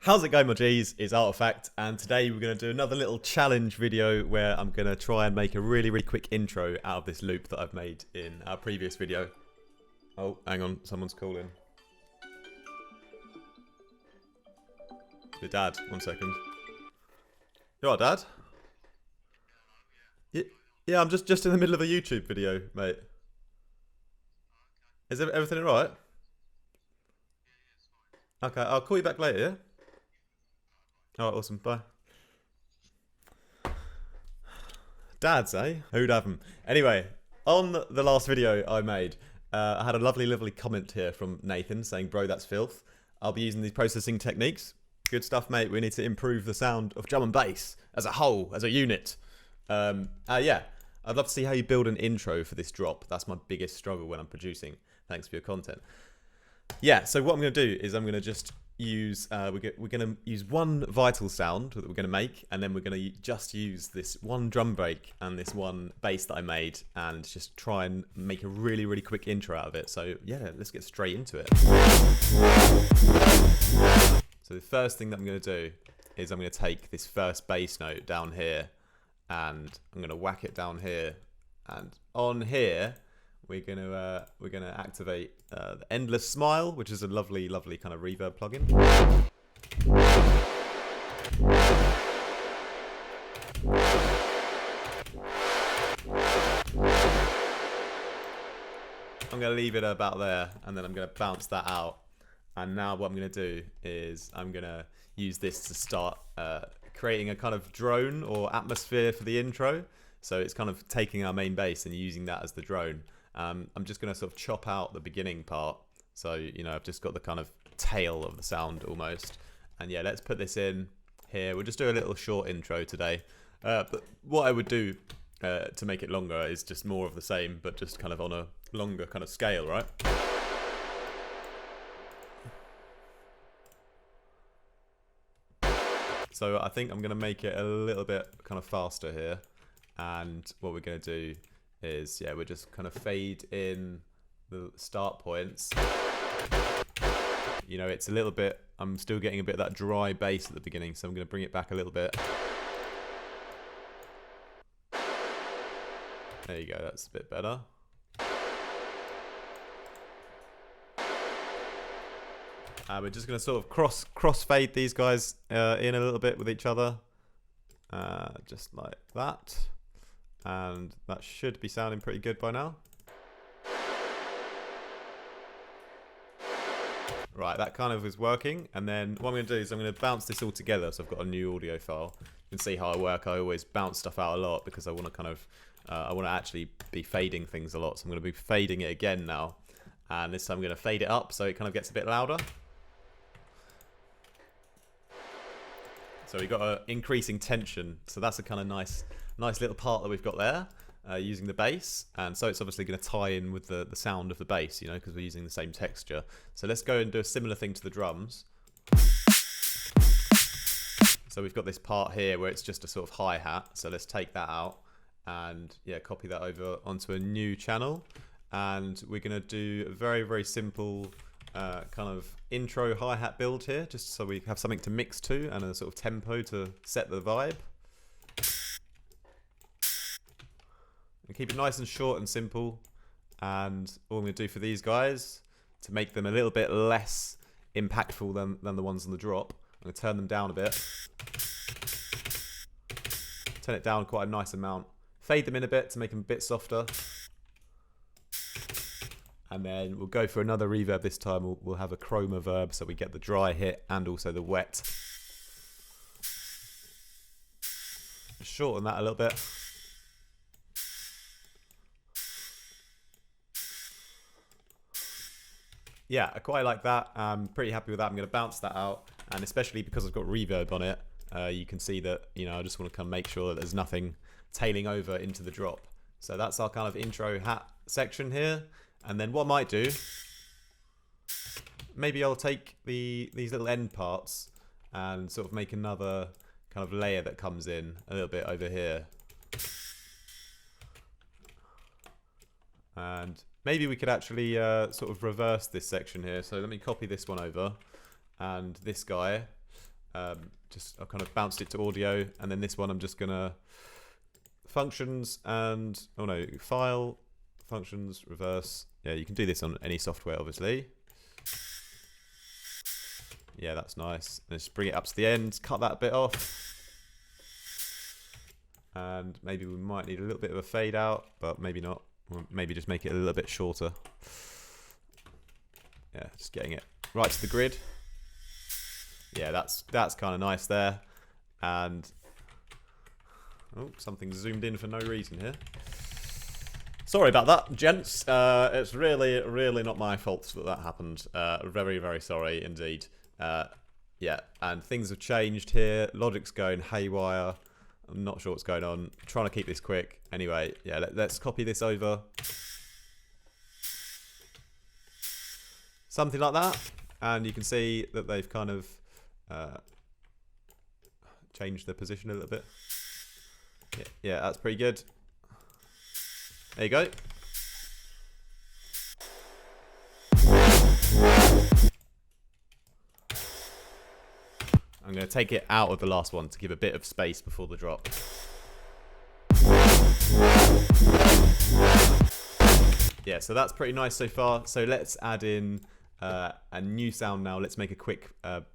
How's it going, my G's? It's Artifact, and today we're going to do another little challenge video where I'm going to try and make a really quick intro out of this loop that I've made in our previous video. Oh, hang on, someone's calling. Your dad, 1 second. You alright, Dad? Yeah, I'm just in the middle of a YouTube video, mate. Is everything alright? Okay, I'll call you back later, yeah? Alright, awesome, bye. Dads, eh? Who'd have them? Anyway, on the last video I made, I had a lovely comment here from Nathan saying, bro, that's filth. I'll be using these processing techniques. Good stuff, mate. We need to improve the sound of drum and bass as a whole, as a unit. Yeah, I'd love to see how you build an intro for this drop. That's my biggest struggle when I'm producing. Thanks for your content. Yeah, so what I'm going to do is I'm going to just use, we're going to use one vital sound that we're going to make, and then we're going to just use this one drum break and this one bass that I made and just try and make a really quick intro out of it. So yeah, let's get straight into it. So the first thing that I'm going to do is I'm going to take this first bass note down here and I'm going to whack it down here, and on here we're gonna activate the Endless Smile, which is a lovely kind of reverb plugin. I'm gonna leave it about there, and then I'm gonna bounce that out. And now what I'm gonna do is I'm gonna use this to start creating a kind of drone or atmosphere for the intro. So it's kind of taking our main bass and using that as the drone. I'm just going to sort of chop out the beginning part. So, you know, I've just got the kind of tail of the sound almost. And yeah, let's put this in here. We'll just do a little short intro today. But what I would do to make it longer is just more of the same, but just kind of on a longer kind of scale, right? So I think I'm going to make it a little bit kind of faster here. And what we're going to do is, yeah, we're just kind of fade in the start points. You know, it's a little bit, I'm still getting a bit of that dry bass at the beginning, so I'm going to bring it back a little bit. There you go, that's a bit better. We're just going to sort of cross fade these guys in a little bit with each other. Just like that. And that should be sounding pretty good by now. Right, that kind of is working. And then what I'm going to do is I'm going to bounce this all together. So I've got a new audio file. You can see how I work. I always bounce stuff out a lot because I want to kind of, I want to actually be fading things a lot. So I'm going to be fading it again now. And this time I'm going to fade it up so it kind of gets a bit louder. So we've got an increasing tension. So that's a kind of nice little part that we've got there using the bass. And so it's obviously going to tie in with the sound of the bass, you know, because we're using the same texture. So let's go and do a similar thing to the drums. So we've got this part here where it's just a sort of hi-hat. So let's take that out and yeah, copy that over onto a new channel. And we're going to do a very simple kind of intro hi-hat build here, just so we have something to mix to and a sort of tempo to set the vibe. And keep it nice and short and simple. And all I'm going to do for these guys, to make them a little bit less impactful than the ones on the drop, I'm going to turn them down a bit. Turn it down quite a nice amount. Fade them in a bit to make them a bit softer. And then we'll go for another reverb this time. We'll have a chroma verb so we get the dry hit and also the wet. Shorten that a little bit. Yeah, I quite like that. I'm pretty happy with that. I'm going to bounce that out. And especially because I've got reverb on it, you can see that, you know, I just want to kind of make sure that there's nothing tailing over into the drop. So that's our kind of intro hat section here. And then what I might do, maybe I'll take these little end parts and sort of make another kind of layer that comes in a little bit over here. And maybe we could actually sort of reverse this section here. So let me copy this one over. And this guy, Just I've kind of bounced it to audio, and then this one I'm just gonna functions and oh no, file, functions, reverse. Yeah, you can do this on any software, obviously. Yeah, that's nice. And just bring it up to the end, cut that bit off. And maybe we might need a little bit of a fade out, but maybe not. Or maybe just make it a little bit shorter. Yeah, just getting it right to the grid. Yeah, that's kind of nice there. And oh, something zoomed in for no reason here. Sorry about that, gents. It's really not my fault that happened. Very, very sorry indeed. Yeah, and things have changed here. Logic's going haywire. I'm not sure what's going on. I'm trying to keep this quick. Anyway, yeah, let's copy this over. Something like that. And you can see that they've kind of changed their position a little bit. Yeah, that's pretty good. There you go. I'm going to take it out of the last one to give a bit of space before the drop. Yeah, so that's pretty nice so far. So let's add in a new sound now. Let's make a quick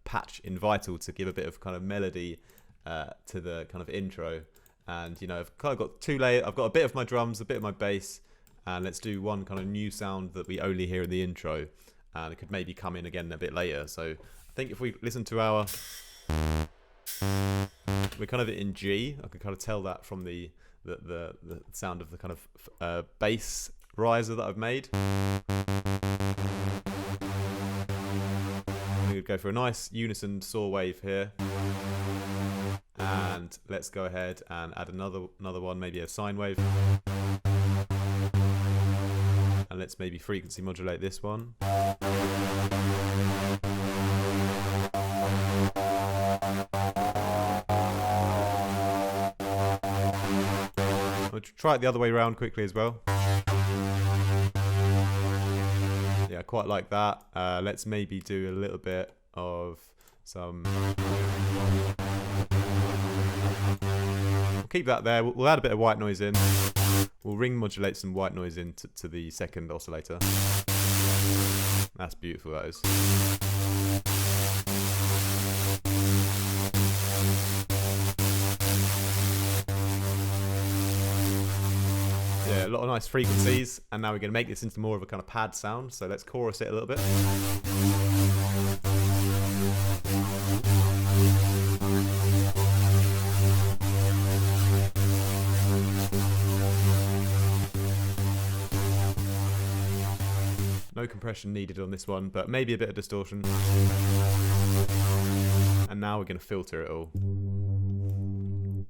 patch in Vital to give a bit of kind of melody to the kind of intro. And, you know, I've kind of got two layers. I've got a bit of my drums, a bit of my bass. And let's do one kind of new sound that we only hear in the intro. And it could maybe come in again a bit later. So I think if we listen to our... We're kind of in G. I can kind of tell that from the sound of the kind of bass riser that I've made. We would go for a nice unison saw wave here, and let's go ahead and add another one, maybe a sine wave, and let's maybe frequency modulate this one. I'll try it the other way around quickly as well. Yeah, I quite like that. Let's maybe do a little bit of some... We'll keep that there. We'll add a bit of white noise in. We'll ring modulate some white noise into the second oscillator. That's beautiful, that is. Yeah, a lot of nice frequencies, and now we're going to make this into more of a kind of pad sound, so let's chorus it a little bit. No compression needed on this one, but maybe a bit of distortion. And now we're going to filter it all. And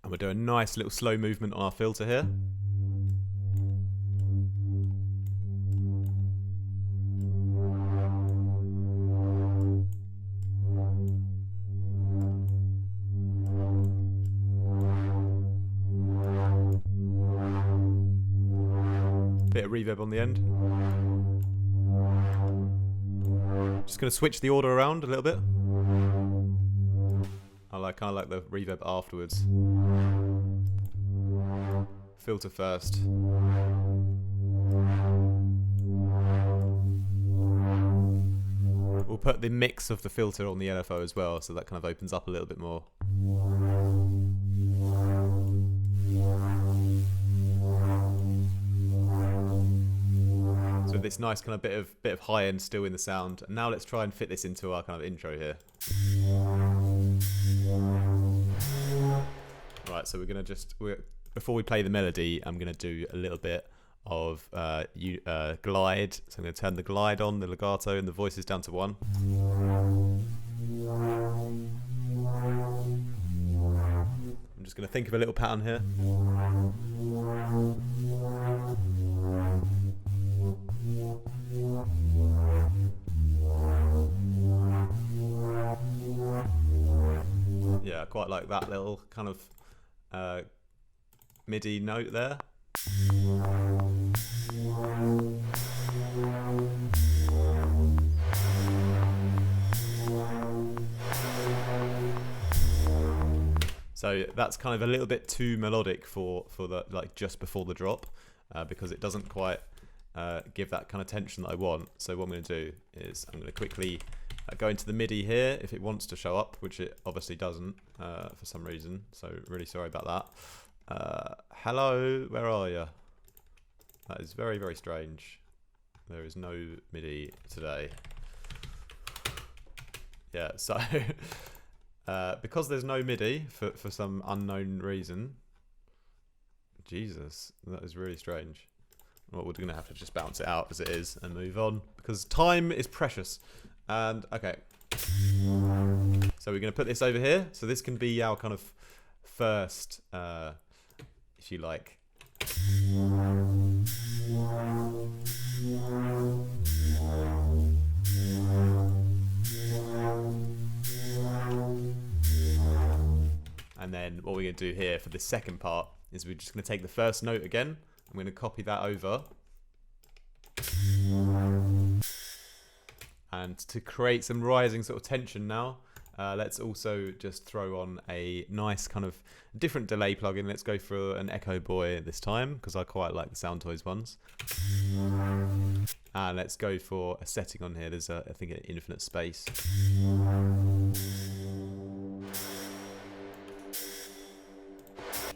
we'll do a nice little slow movement on our filter here. Bit of reverb on the end. Just going to switch the order around a little bit. I kind of like the reverb afterwards. Filter first. We'll put the mix of the filter on the LFO as well, so that kind of opens up a little bit more. So this nice kind of bit of high end still in the sound. And now let's try and fit this into our kind of intro here. Right, so we're gonna before we play the melody, I'm gonna do a little bit of glide. So I'm gonna turn the glide on, the legato, and the voices down to 1. I'm just gonna think of a little pattern here. Yeah, I quite like that little kind of MIDI note there. So that's kind of a little bit too melodic for the like just before the drop, because it doesn't quite give that kind of tension that I want. So what I'm going to do is I'm going to quickly go into the MIDI here if it wants to show up, which it obviously doesn't for some reason. So really sorry about that. Hello, where are you? That is very, very strange. There is no MIDI today. Yeah, so because there's no MIDI for some unknown reason. Jesus, that is really strange. Well, we're going to have to just bounce it out as it is and move on because time is precious. And okay, so we're going to put this over here. So this can be our kind of first, if you like. And then what we're going to do here for the second part is we're just going to take the first note again. I'm going to copy that over. And to create some rising sort of tension now, let's also just throw on a nice kind of different delay plugin. Let's go for an Echo Boy this time because I quite like the Sound Toys ones. And let's go for a setting on here. There's I think an infinite space.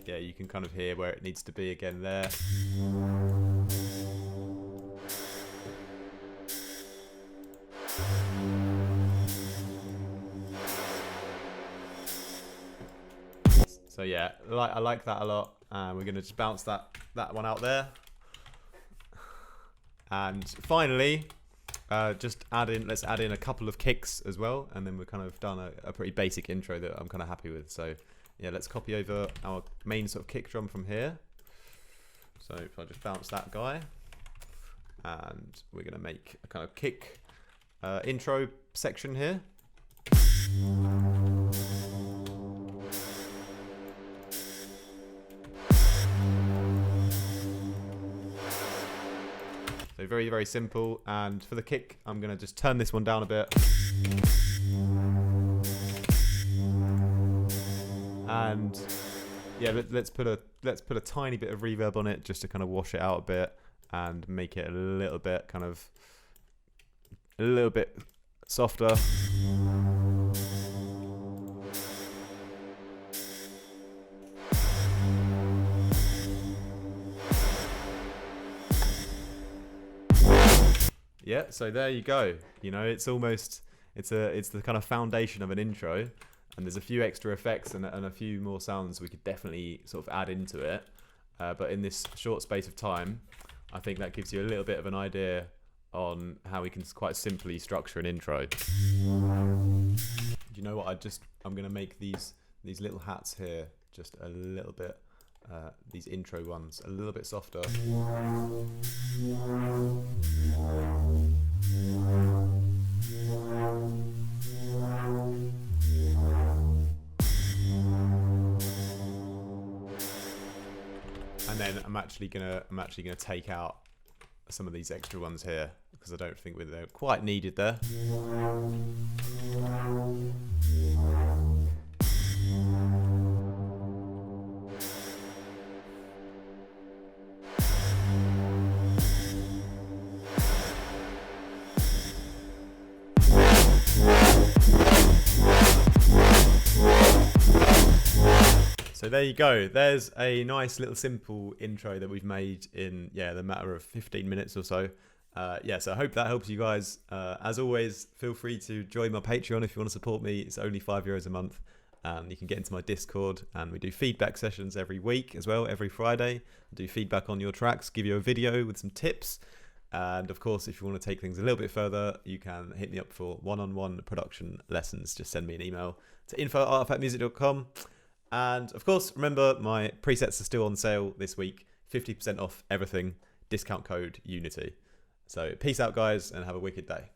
Yeah, you can kind of hear where it needs to be again there. So yeah, I like that a lot, and we're gonna just bounce that one out there. And finally, let's add in a couple of kicks as well, and then we're kind of done a pretty basic intro that I'm kind of happy with. So yeah, let's copy over our main sort of kick drum from here. So if I just bounce that guy, and we're gonna make a kind of kick intro section here. So very, very simple. And for the kick, I'm gonna just turn this one down a bit. And yeah, let's put a tiny bit of reverb on it just to kind of wash it out a bit and make it a little bit softer. Yeah, so there you go. You know, it's the kind of foundation of an intro. And there's a few extra effects and a few more sounds we could definitely sort of add into it. But in this short space of time, I think that gives you a little bit of an idea on how we can quite simply structure an intro. Do you know what? I'm going to make these little hats here just a little bit, these intro ones, a little bit softer. And then I'm actually gonna take out some of these extra ones here because I don't think they're quite needed there. So there you go. There's a nice little simple intro that we've made in the matter of 15 minutes or so. So I hope that helps you guys. As always, feel free to join my Patreon if you want to support me. It's only €5 a month. You can get into my Discord, and we do feedback sessions every week as well, every Friday. I do feedback on your tracks, give you a video with some tips. And of course, if you want to take things a little bit further, you can hit me up for one-on-one production lessons. Just send me an email to info@artifactmusic.com. And of course, remember my presets are still on sale this week, 50% off everything, discount code UNITY. So peace out guys and have a wicked day.